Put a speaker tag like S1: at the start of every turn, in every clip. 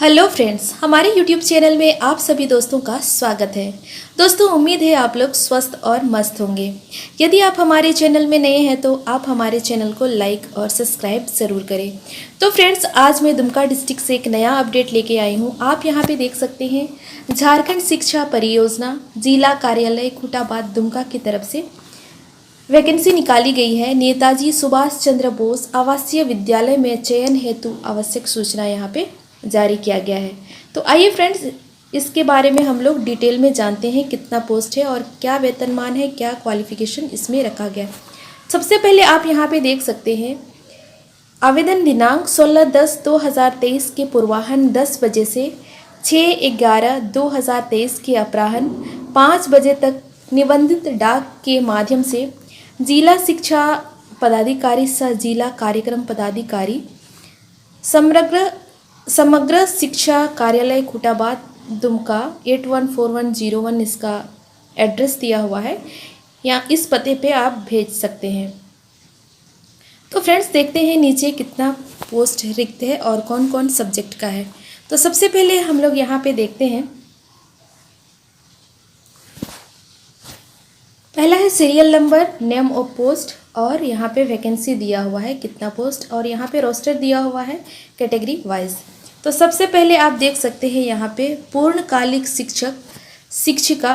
S1: Hello friends, हमारे YouTube channel में आप सभी दोस्तों का स्वागत है। दोस्तों, उम्मीद है आप लोग स्वस्थ और मस्त होंगे। यदि आप हमारे चैनल में नए हैं तो आप हमारे चैनल को लाइक और सब्सक्राइब ज़रूर करें। तो फ्रेंड्स, आज मैं दुमका डिस्ट्रिक्ट से एक नया अपडेट लेके आई हूँ। आप यहाँ पे देख सकते हैं, झारखंड शिक्षा परियोजना जिला कार्यालय खुटाबाद दुमका की तरफ से वैकेंसी निकाली गई है। नेताजी सुभाष चंद्र बोस आवासीय विद्यालय में चयन हेतु आवश्यक सूचना यहाँ पे जारी किया गया है। तो आइए फ्रेंड्स, इसके बारे में हम लोग डिटेल में जानते हैं कितना पोस्ट है और क्या वेतनमान है, क्या क्वालिफिकेशन इसमें रखा गया है। सबसे पहले आप यहाँ पे देख सकते हैं, आवेदन दिनांक 16/10/2023 के पूर्वाह्न 10 बजे से 6/11/2023 के अपराह्न 5 बजे तक निबंधित डाक के माध्यम से जिला शिक्षा पदाधिकारी सह जिला कार्यक्रम पदाधिकारी समग्र शिक्षा कार्यालय खुटाबाद दुमका 814101 इसका एड्रेस दिया हुआ है, या इस पते पे आप भेज सकते हैं। तो फ्रेंड्स, देखते हैं नीचे कितना पोस्ट रिक्त है और कौन कौन सब्जेक्ट का है। तो सबसे पहले हम लोग यहाँ पे देखते हैं, पहला है serial number, name of post और यहाँ पे वैकेंसी दिया हुआ है कितना पोस्ट, और यहाँ पे रोस्टर दिया हुआ है कैटेगरी वाइज। तो सबसे पहले आप देख सकते हैं यहाँ पे पूर्णकालिक शिक्षक शिक्षिका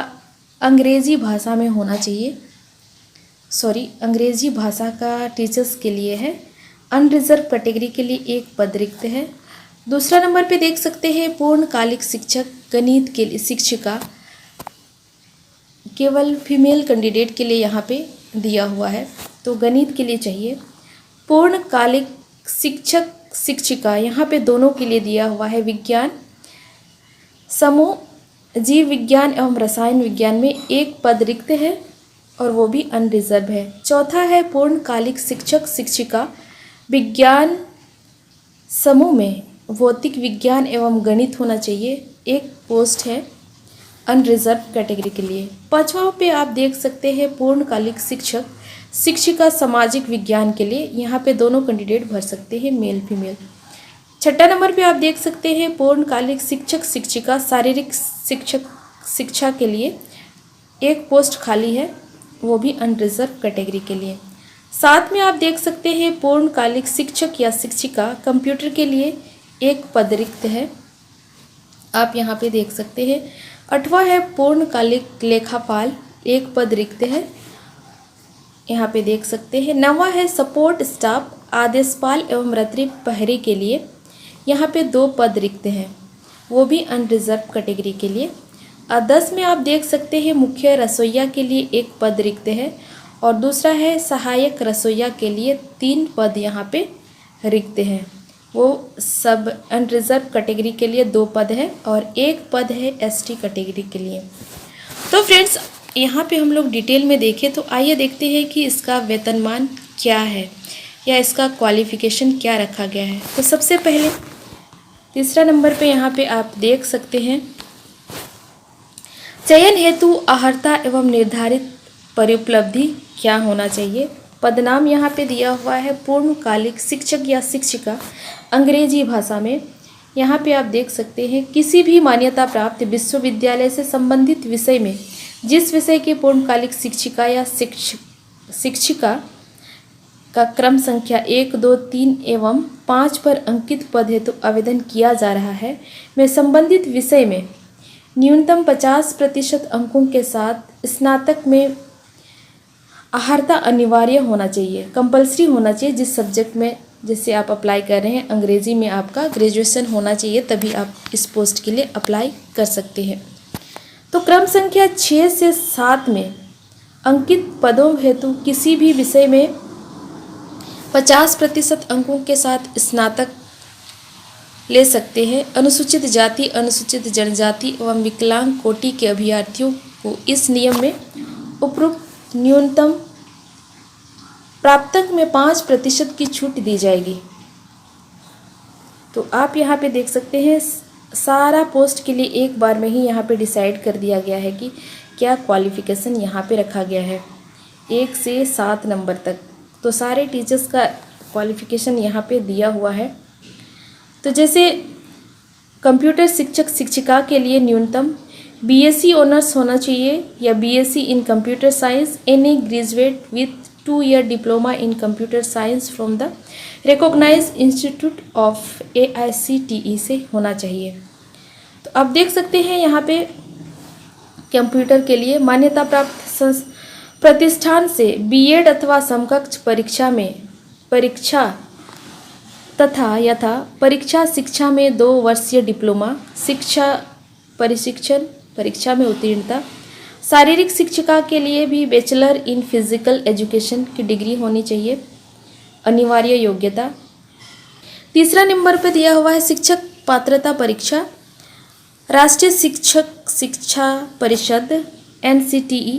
S1: अंग्रेजी भाषा में होना चाहिए, अंग्रेजी भाषा का टीचर्स के लिए है। अनरिजर्व कैटेगरी के लिए एक पद रिक्त है। दूसरा नंबर पे देख सकते हैं पूर्णकालिक शिक्षक गणित के लिए शिक्षिका, केवल फीमेल कैंडिडेट के लिए यहाँ पे दिया हुआ है, तो गणित के लिए चाहिए। पूर्णकालिक शिक्षक शिक्षिका यहाँ पे दोनों के लिए दिया हुआ है। विज्ञान समूह जीव विज्ञान एवं रसायन विज्ञान में एक पद रिक्त है और वो भी अनरिजर्व है। चौथा है पूर्णकालिक शिक्षक शिक्षिका विज्ञान समूह में भौतिक विज्ञान एवं गणित होना चाहिए, एक पोस्ट है अनरिजर्व कैटेगरी के लिए। पांचवा पे आप देख सकते हैं पूर्णकालिक शिक्षक शिक्षिका सामाजिक विज्ञान के लिए, यहाँ पे दोनों कैंडिडेट भर सकते हैं, मेल फीमेल। छठा नंबर पे आप देख सकते हैं पूर्णकालिक शिक्षक शिक्षिका शारीरिक शिक्षा के लिए एक पोस्ट खाली है, वो भी अनरिजर्व कैटेगरी के लिए। साथ में आप देख सकते हैं पूर्णकालिक शिक्षक या शिक्षिका कंप्यूटर के लिए एक पद रिक्त है, आप यहाँ पे देख सकते हैं। आठवां है पूर्णकालिक लेखापाल, एक पद रिक्त है, यहाँ पे देख सकते हैं। नौवां है सपोर्ट स्टाफ आदेशपाल एवं रात्रि प्रहरी के लिए, यहाँ पे 2 पद रिक्त हैं, वो भी अनरिजर्व कैटेगरी के लिए। 10 में आप देख सकते हैं मुख्य रसोइया के लिए एक पद रिक्त है, और दूसरा है सहायक रसोइया के लिए 3 पद यहाँ पे रिक्त हैं, वो सब अनरिजर्व कैटेगरी के लिए 2 पद है और 1 पद है एसटी कैटेगरी के लिए। तो फ्रेंड्स, यहाँ पे हम लोग डिटेल में देखें तो आइए देखते हैं कि इसका वेतनमान क्या है या इसका क्वालिफिकेशन क्या रखा गया है। तो सबसे पहले तीसरा नंबर पे यहाँ पे आप देख सकते हैं, चयन हेतु अर्हता एवं निर्धारित परिउपलब्धि क्या होना चाहिए। पदनाम यहाँ पे दिया हुआ है पूर्णकालिक शिक्षक या शिक्षिका अंग्रेजी भाषा में। यहाँ पे आप देख सकते हैं किसी भी मान्यता प्राप्त विश्वविद्यालय से संबंधित विषय में जिस विषय के पूर्णकालिक शिक्षिका या शिक्षिका का क्रम संख्या 1, 2, 3 एवं 5 पर अंकित पद हेतु आवेदन किया जा रहा है में संबंधित विषय में न्यूनतम 50% अंकों के साथ स्नातक में अर्हता अनिवार्य होना चाहिए, कंपलसरी होना चाहिए। जिस सब्जेक्ट में जैसे आप अप्लाई कर रहे हैं, अंग्रेजी में आपका ग्रेजुएशन होना चाहिए, तभी आप इस पोस्ट के लिए अप्लाई कर सकते हैं। तो क्रम संख्या 6 से 7 में अंकित पदों हेतु किसी भी विषय में 50% अंकों के साथ स्नातक ले सकते हैं। अनुसूचित जाति, अनुसूचित जनजाति एवं विकलांग कोटि के अभ्यर्थियों को इस नियम में उपरोक्त न्यूनतम प्राप्तांक में 5% की छूट दी जाएगी। तो आप यहाँ पे देख सकते हैं सारा पोस्ट के लिए एक बार में ही यहाँ पे डिसाइड कर दिया गया है कि क्या क्वालिफिकेशन यहाँ पे रखा गया है 1 से 7 नंबर तक। तो सारे टीचर्स का क्वालिफिकेशन यहाँ पे दिया हुआ है। तो जैसे कंप्यूटर शिक्षक शिक्षिका के लिए न्यूनतम बीएससी ऑनर्स होना चाहिए या BSc in computer science, any graduate with 2 year diploma in computer science from the recognised institute of AICTE से होना चाहिए। तो आप देख सकते हैं यहाँ पे कंप्यूटर के लिए मान्यता प्राप्त प्रतिष्ठान से बीएड अथवा समकक्ष परीक्षा तथा परीक्षा शिक्षा में 2 वर्षीय डिप्लोमा शिक्षा प्रशिक्षण परीक्षा में उत्तीर्णता। शारीरिक शिक्षिका के लिए भी बैचलर इन फिजिकल एजुकेशन की डिग्री होनी चाहिए, अनिवार्य योग्यता। तीसरा नंबर पर दिया हुआ है शिक्षक पात्रता परीक्षा। राष्ट्रीय शिक्षक शिक्षा परिषद NCTE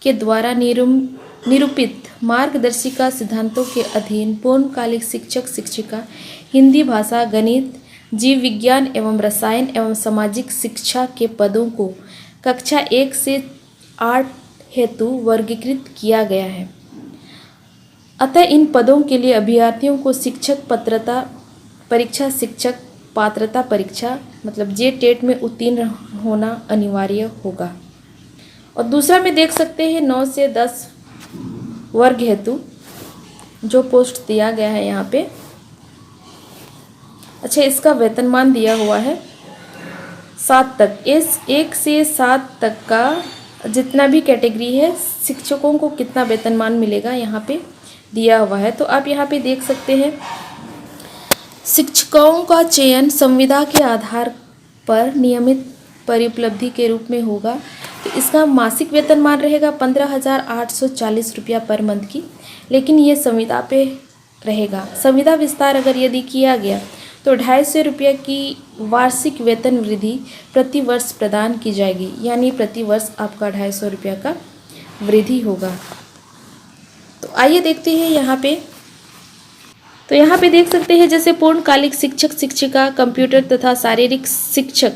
S1: के द्वारा निरूपित मार्गदर्शिका सिद्धांतों के अधीन पूर्णकालिक शिक्षक शिक्षिका हिंदी भाषा, गणित, जीव विज्ञान एवं रसायन एवं सामाजिक शिक्षा के पदों को कक्षा 1 से 8 हेतु वर्गीकृत किया गया है। अतः इन पदों के लिए अभ्यर्थियों को शिक्षक पात्रता परीक्षा, शिक्षक पात्रता परीक्षा मतलब JTET में उत्तीर्ण होना अनिवार्य होगा। और दूसरा में देख सकते हैं 9 से 10 वर्ग हेतु जो पोस्ट दिया गया है यहाँ पे। अच्छा, इसका वेतनमान दिया हुआ है 7 तक, इस 1 से 7 तक का जितना भी कैटेगरी है शिक्षकों को कितना वेतनमान मिलेगा यहाँ पे दिया हुआ है। तो आप यहाँ पे देख सकते हैं शिक्षकों का चयन संविदा के आधार पर नियमित परिउपलब्धि के रूप में होगा। तो इसका मासिक वेतनमान रहेगा 15,840 रुपया पर मंथ की, लेकिन ये संविदा पे रहेगा। संविदा विस्तार अगर यदि किया गया तो 250 रुपये की वार्षिक वेतन वृद्धि प्रति वर्ष प्रदान की जाएगी, यानी प्रति वर्ष आपका 250 रुपये का वृद्धि होगा। तो आइए देखते हैं यहाँ पे। तो यहाँ पे देख सकते हैं जैसे पूर्णकालिक शिक्षक शिक्षिका कंप्यूटर तथा शारीरिक शिक्षक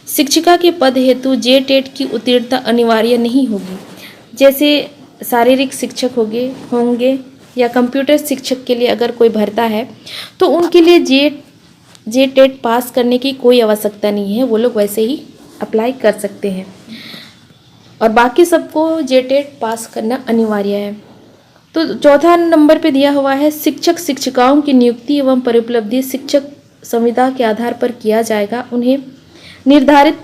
S1: शिक्षिका के पद हेतु JTET की उत्तीर्णता अनिवार्य नहीं होगी। जैसे शारीरिक शिक्षक होंगे या कंप्यूटर शिक्षक के लिए अगर कोई भरता है तो उनके लिए JTET पास करने की कोई आवश्यकता नहीं है, वो लोग वैसे ही अप्लाई कर सकते हैं और बाकी सबको JTET पास करना अनिवार्य है। तो चौथा नंबर पे दिया हुआ है शिक्षक शिक्षिकाओं की नियुक्ति एवं परिउपलब्धि शिक्षक संविदा के आधार पर किया जाएगा। उन्हें निर्धारित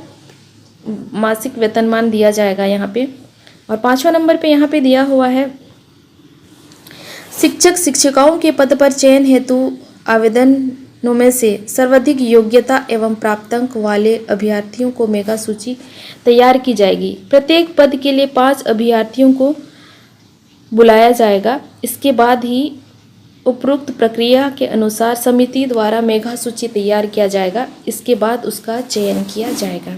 S1: मासिक वेतनमान दिया जाएगा यहाँ पे। और 5वां नंबर पे यहाँ पे दिया हुआ है शिक्षक शिक्षिकाओं के पद पर चयन हेतु आवेदनों में से सर्वाधिक योग्यता एवं प्राप्तांक वाले अभ्यर्थियों को मेगा सूची तैयार की जाएगी। प्रत्येक पद के लिए 5 अभ्यर्थियों को बुलाया जाएगा। इसके बाद ही उपरोक्त प्रक्रिया के अनुसार समिति द्वारा मेगा सूची तैयार किया जाएगा। इसके बाद उसका चयन किया जाएगा।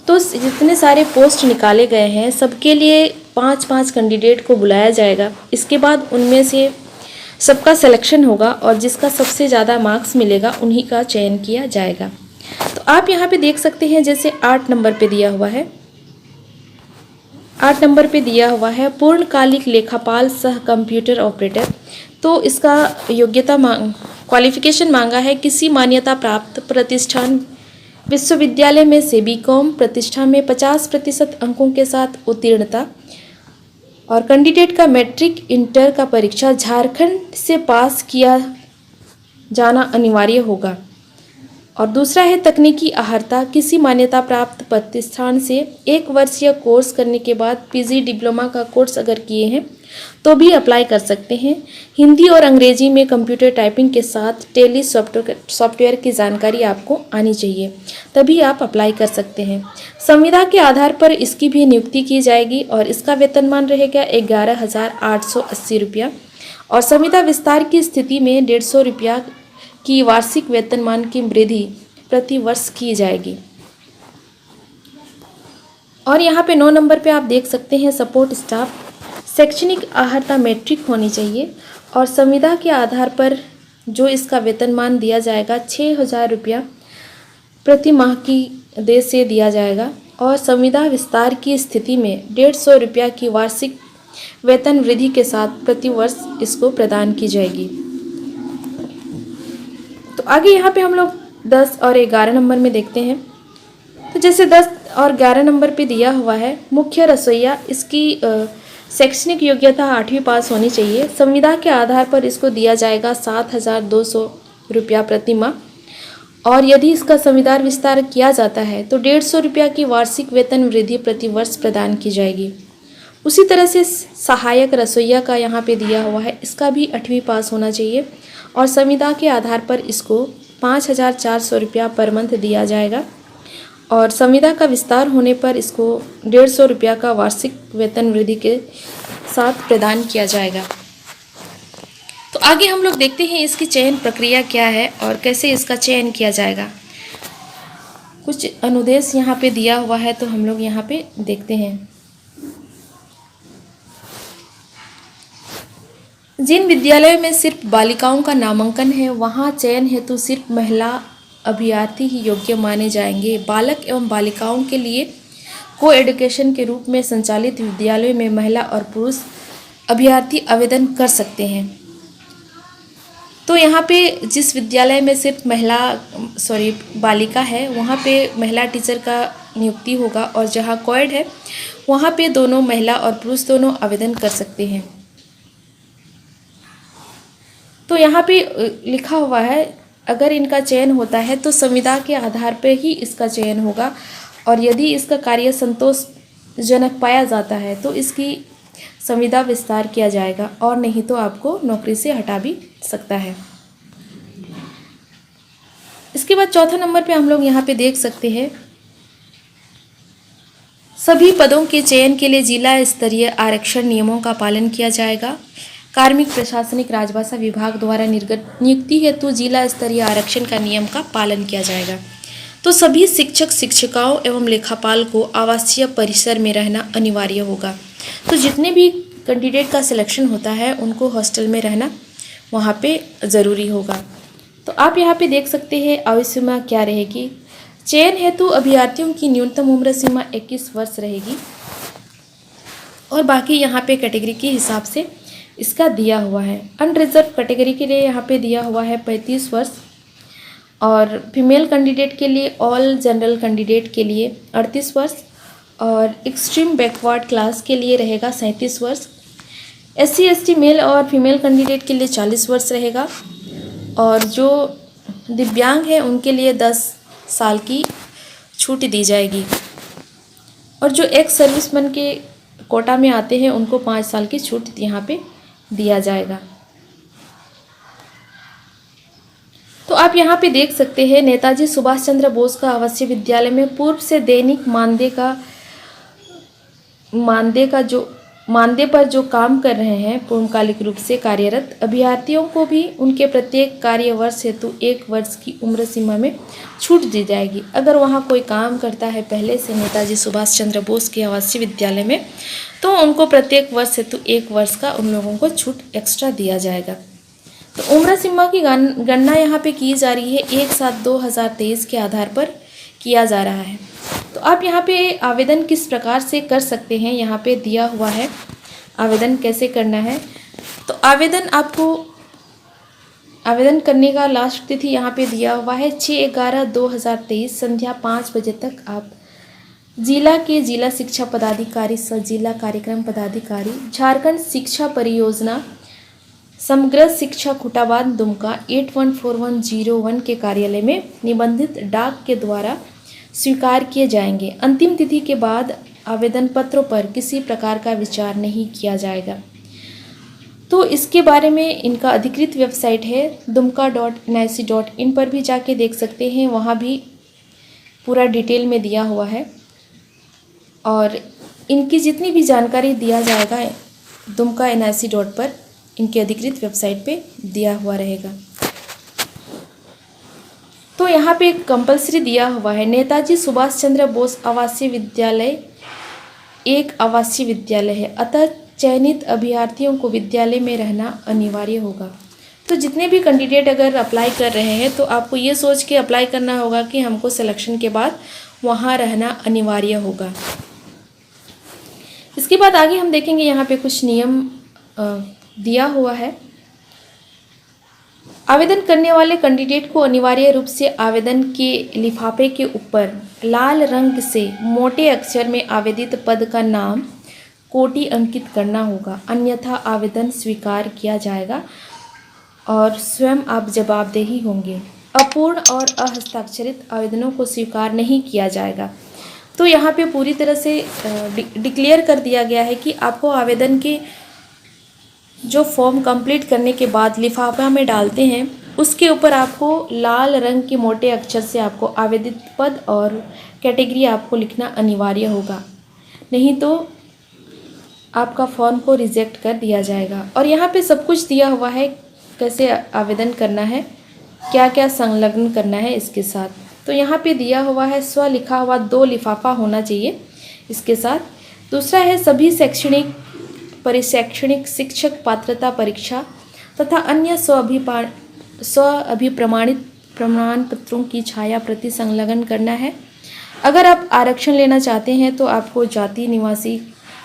S1: तो जितने सारे पोस्ट निकाले गए हैं सबके लिए 5-5 कैंडिडेट को बुलाया जाएगा। इसके बाद उनमें से सबका सिलेक्शन होगा और जिसका सबसे ज़्यादा मार्क्स मिलेगा उन्हीं का चयन किया जाएगा। तो आप यहाँ पे देख सकते हैं जैसे 8 नंबर पे दिया हुआ है, 8 नंबर पे दिया हुआ है पूर्णकालिक लेखापाल सह कंप्यूटर ऑपरेटर। तो इसका योग्यता क्वालिफिकेशन मांगा है किसी मान्यता प्राप्त प्रतिष्ठान विश्वविद्यालय में से BCom प्रतिष्ठा में 50% अंकों के साथ उत्तीर्णता और कैंडिडेट का मैट्रिक इंटर का परीक्षा झारखंड से पास किया जाना अनिवार्य होगा। और दूसरा है तकनीकी अहर्ता किसी मान्यता प्राप्त प्रतिष्ठान से 1 वर्षीय कोर्स करने के बाद PG डिप्लोमा का कोर्स अगर किए हैं तो भी अप्लाई कर सकते हैं। हिंदी और अंग्रेजी में कंप्यूटर टाइपिंग के साथ टेली सॉफ्टवेयर की जानकारी आपको आनी चाहिए, तभी आप अप्लाई कर सकते हैं। संविदा के आधार पर इसकी भी नियुक्ति की जाएगी और इसका वेतनमान रहेगा 11,880 रुपया और संविदा विस्तार की स्थिति में 150 रुपया की वार्षिक वेतनमान की वृद्धि प्रति वर्ष की जाएगी। और यहाँ पे 9 नंबर पे आप देख सकते हैं सपोर्ट स्टाफ शैक्षणिक अहर्ता मैट्रिक होनी चाहिए और संविदा के आधार पर जो इसका वेतनमान दिया जाएगा 6,000 रुपया प्रति माह की दर से दिया जाएगा और संविदा विस्तार की स्थिति में 150 रुपया की वार्षिक वेतन वृद्धि के साथ प्रति वर्ष इसको प्रदान की जाएगी। आगे यहाँ पे हम लोग 10 और 11 नंबर में देखते हैं। तो जैसे 10 और 11 नंबर पे दिया हुआ है मुख्य रसोइया, इसकी शैक्षणिक योग्यता 8वीं पास होनी चाहिए। संविदा के आधार पर इसको दिया जाएगा 7,200 रुपया प्रति माह, और यदि इसका संविदा विस्तार किया जाता है तो 150 रुपया की वार्षिक वेतन वृद्धि प्रति वर्ष प्रदान की जाएगी। उसी तरह से सहायक रसोइया का यहाँ पे दिया हुआ है, इसका भी 8वीं पास होना चाहिए और संविदा के आधार पर इसको 5,400 रुपया पर मंथ दिया जाएगा, और संविदा का विस्तार होने पर इसको 150 रुपया का वार्षिक वेतन वृद्धि के साथ प्रदान किया जाएगा। तो आगे हम लोग देखते हैं इसकी चयन प्रक्रिया क्या है और कैसे इसका चयन किया जाएगा। कुछ अनुदेश यहाँ पे दिया हुआ है, तो हम लोग यहाँ पे देखते हैं। जिन विद्यालयों में सिर्फ बालिकाओं का नामांकन है वहाँ चयन हेतु सिर्फ महिला अभ्यर्थी ही योग्य माने जाएंगे। बालक एवं बालिकाओं के लिए को एजुकेशन के रूप में संचालित विद्यालयों में महिला और पुरुष अभ्यर्थी आवेदन कर सकते हैं। तो यहाँ पे जिस विद्यालय में सिर्फ बालिका है वहाँ पे महिला टीचर का नियुक्ति होगा, और जहाँ कोएड है वहाँ पे दोनों महिला और पुरुष दोनों आवेदन कर सकते हैं। तो यहाँ पे लिखा हुआ है अगर इनका चयन होता है तो संविदा के आधार पर ही इसका चयन होगा, और यदि इसका कार्य संतोषजनक पाया जाता है तो इसकी संविदा विस्तार किया जाएगा, और नहीं तो आपको नौकरी से हटा भी सकता है। इसके बाद चौथा नंबर पे हम लोग यहाँ पे देख सकते हैं, सभी पदों के चयन के लिए जिला स्तरीय आरक्षण नियमों का पालन किया जाएगा। कार्मिक प्रशासनिक राजभाषा विभाग द्वारा निर्गत नियुक्ति हेतु जिला स्तरीय आरक्षण का नियम का पालन किया जाएगा। तो सभी शिक्षक शिक्षिकाओं एवं लेखापाल को आवासीय परिसर में रहना अनिवार्य होगा। तो जितने भी कैंडिडेट का सिलेक्शन होता है उनको हॉस्टल में रहना वहाँ पे ज़रूरी होगा। तो आप यहाँ पे देख सकते हैं आयु सीमा क्या रहेगी। चयन हेतु अभ्यर्थियों की न्यूनतम उम्र सीमा 21 वर्ष रहेगी, और बाकी यहाँ पे कैटेगरी के हिसाब से इसका दिया हुआ है। अनरिजर्व कैटेगरी के लिए यहाँ पे दिया हुआ है 35 वर्ष, और फीमेल कैंडिडेट के लिए ऑल जनरल कैंडिडेट के लिए 38 वर्ष, और एक्सट्रीम बैकवर्ड क्लास के लिए रहेगा 37 वर्ष। SC ST मेल और फीमेल कैंडिडेट के लिए 40 वर्ष रहेगा, और जो दिव्यांग है उनके लिए 10 साल की छूट दी जाएगी, और जो एक्स सर्विसमैन के कोटा में आते हैं उनको 5 साल की छूट यहाँ पे दिया जाएगा। तो आप यहाँ पे देख सकते हैं नेताजी सुभाष चंद्र बोस का आवासीय विद्यालय में पूर्व से दैनिक मानदेय पर जो काम कर रहे हैं पूर्णकालिक रूप से कार्यरत अभ्यर्थियों को भी उनके प्रत्येक कार्य वर्ष हेतु 1 वर्ष की उम्र सीमा में छूट दी जाएगी। अगर वहाँ कोई काम करता है पहले से नेताजी सुभाष चंद्र बोस के आवासीय विद्यालय में, तो उनको प्रत्येक वर्ष हेतु 1 वर्ष का उन लोगों को छूट एक्स्ट्रा दिया जाएगा। तो उम्र सीमा की गणना यहाँ पे की जा रही है 1/7/2023 के आधार पर किया जा रहा है। तो आप यहाँ पे आवेदन किस प्रकार से कर सकते हैं, यहाँ पे दिया हुआ है आवेदन कैसे करना है। तो आवेदन करने का लास्ट तिथि यहाँ पे दिया हुआ है 6/11/2023 संध्या 5 बजे तक आप जिला के जिला शिक्षा पदाधिकारी सह जिला कार्यक्रम पदाधिकारी झारखंड शिक्षा परियोजना समग्र शिक्षा खुटाबाद दुमका 814101 के कार्यालय में निबंधित डाक के द्वारा स्वीकार किए जाएंगे। अंतिम तिथि के बाद आवेदन पत्रों पर किसी प्रकार का विचार नहीं किया जाएगा। तो इसके बारे में इनका अधिकृत वेबसाइट है dumka.nic.in पर भी जाके देख सकते हैं, वहाँ भी पूरा डिटेल में दिया हुआ है, और इनकी जितनी भी जानकारी दिया जाएगा dumka.nic. पर इनके अधिकृत वेबसाइट पे दिया हुआ रहेगा। तो यहाँ पे कंपलसरी दिया हुआ है नेताजी सुभाष चंद्र बोस आवासीय विद्यालय एक आवासीय विद्यालय है, अतः चयनित अभ्यर्थियों को विद्यालय में रहना अनिवार्य होगा। तो जितने भी कैंडिडेट अगर अप्लाई कर रहे हैं तो आपको ये सोच के अप्लाई करना होगा कि हमको सिलेक्शन के बाद वहाँ रहना अनिवार्य होगा। इसके बाद आगे हम देखेंगे यहाँ पे कुछ नियम दिया हुआ है। आवेदन करने वाले कैंडिडेट को अनिवार्य रूप से आवेदन के लिफाफे के ऊपर लाल रंग से मोटे अक्षर में आवेदित पद का नाम कोटि अंकित करना होगा, अन्यथा आवेदन स्वीकार किया जाएगा और स्वयं आप जवाबदेही होंगे। अपूर्ण और अहस्ताक्षरित आवेदनों को स्वीकार नहीं किया जाएगा। तो यहाँ पे पूरी तरह से डिक्लेयर कर दिया गया है कि आपको आवेदन के जो फॉर्म कंप्लीट करने के बाद लिफाफा में डालते हैं उसके ऊपर आपको लाल रंग के मोटे अक्षर से आपको आवेदित पद और कैटेगरी आपको लिखना अनिवार्य होगा, नहीं तो आपका फॉर्म को रिजेक्ट कर दिया जाएगा। और यहाँ पे सब कुछ दिया हुआ है, कैसे आवेदन करना है, क्या क्या संलग्न करना है इसके साथ। तो यहाँ पे दिया हुआ है स्व लिखा हुआ 2 लिफाफा होना चाहिए इसके साथ। दूसरा है सभी शैक्षणिक परिशैक्षणिक शिक्षक पात्रता परीक्षा तथा अन्य स्व अभिप्रमाणित प्रमाण पत्रों की छाया प्रति संलग्न करना है। अगर आप आरक्षण लेना चाहते हैं तो आपको जाति निवासी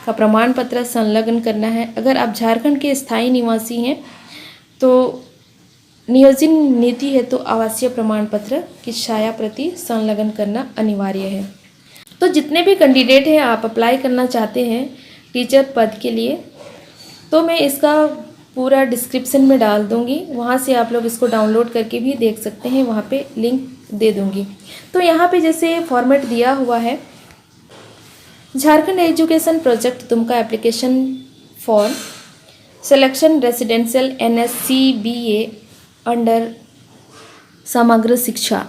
S1: का प्रमाण पत्र संलग्न करना है। अगर आप झारखंड के स्थायी निवासी हैं तो नियोजन नीति है तो आवासीय प्रमाण पत्र की छाया प्रति संलग्न करना अनिवार्य है। तो जितने भी कैंडिडेट हैं आप अप्लाई करना चाहते हैं टीचर पद के लिए, तो मैं इसका पूरा डिस्क्रिप्शन में डाल दूंगी, वहाँ से आप लोग इसको डाउनलोड करके भी देख सकते हैं, वहाँ पे लिंक दे दूंगी। तो यहाँ पे जैसे फॉर्मेट दिया हुआ है, Jharkhand education project Dumka application for selection residential NSCBA under समग्र शिक्षा।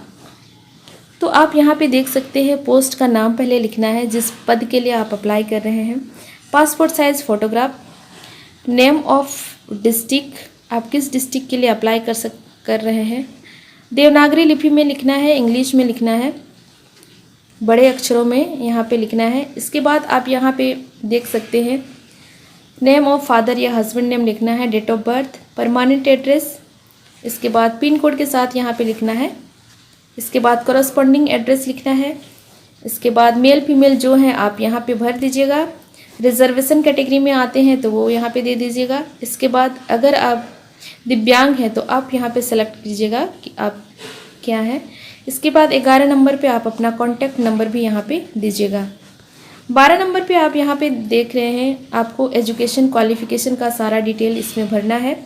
S1: तो आप यहाँ पे देख सकते हैं पोस्ट का नाम पहले लिखना है जिस पद के लिए आप अप्लाई कर रहे हैं, passport size photograph, name of district, आप किस डिस्ट्रिक्ट के लिए अप्लाई कर रहे हैं, देवनागरी लिपि में लिखना है, इंग्लिश में लिखना है, बड़े अक्षरों में यहाँ पे लिखना है। इसके बाद आप यहाँ पे देख सकते हैं नेम ऑफ फादर या हस्बैंड नेम लिखना है, date of birth, permanent address, इसके बाद पिन कोड के साथ यहाँ पे लिखना है, इसके बाद करस्पॉन्डिंग एड्रेस लिखना है, इसके बाद मेल फीमेल जो हैं आप यहाँ पे भर दीजिएगा। रिजर्वेशन कैटेगरी में आते हैं तो वो यहाँ पे दे दीजिएगा। इसके बाद अगर आप दिव्यांग हैं तो आप यहाँ पे सेलेक्ट कीजिएगा कि आप क्या हैं। इसके बाद 11 नंबर पे आप अपना कॉन्टैक्ट नंबर भी यहाँ पे दीजिएगा। 12 नंबर पे आप यहाँ पे देख रहे हैं आपको एजुकेशन क्वालिफिकेशन का सारा डिटेल इसमें भरना है।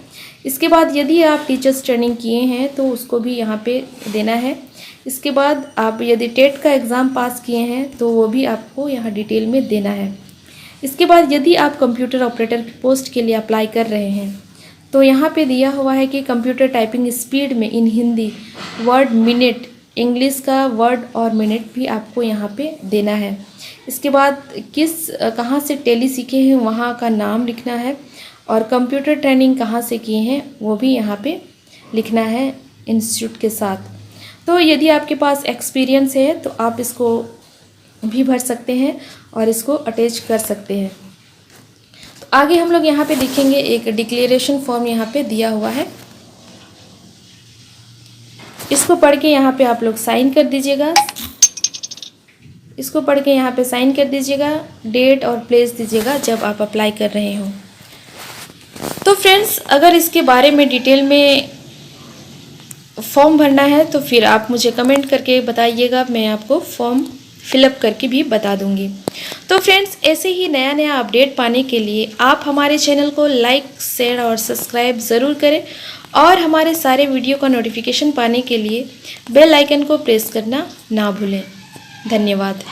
S1: इसके बाद यदि आप टीचर्स ट्रेनिंग किए हैं तो उसको भी यहाँ पे देना है। इसके बाद आप यदि टेट का एग्ज़ाम पास किए हैं तो वो भी आपको यहाँ डिटेल में देना है। इसके बाद यदि आप कंप्यूटर ऑपरेटर की पोस्ट के लिए अप्लाई कर रहे हैं तो यहाँ पे दिया हुआ है कि कंप्यूटर टाइपिंग स्पीड में इन हिंदी वर्ड मिनट, इंग्लिश का वर्ड और मिनट भी आपको यहाँ पे देना है। इसके बाद कहाँ से टैली सीखे हैं वहाँ का नाम लिखना है और कंप्यूटर ट्रेनिंग कहाँ से किए हैं वो भी यहाँ पे लिखना है इंस्टीट्यूट के साथ। तो यदि आपके पास एक्सपीरियंस है तो आप इसको भी भर सकते हैं और इसको अटैच कर सकते हैं। तो आगे हम लोग यहाँ पे देखेंगे एक डिक्लेरेशन फॉर्म यहाँ पे दिया हुआ है, इसको पढ़ के यहाँ पे आप लोग साइन कर दीजिएगा। इसको पढ़ के यहाँ पे साइन कर दीजिएगा, डेट और प्लेस दीजिएगा जब आप अप्लाई कर रहे हो। तो फ्रेंड्स अगर इसके बारे में डिटेल में फॉर्म भरना है तो फिर आप मुझे कमेंट करके बताइएगा, मैं आपको फॉर्म फिलअप करके भी बता दूंगी। तो फ्रेंड्स ऐसे ही नया नया अपडेट पाने के लिए आप हमारे चैनल को लाइक, शेयर और सब्सक्राइब ज़रूर करें और हमारे सारे वीडियो का नोटिफिकेशन पाने के लिए बेल आइकन को प्रेस करना ना भूलें। धन्यवाद।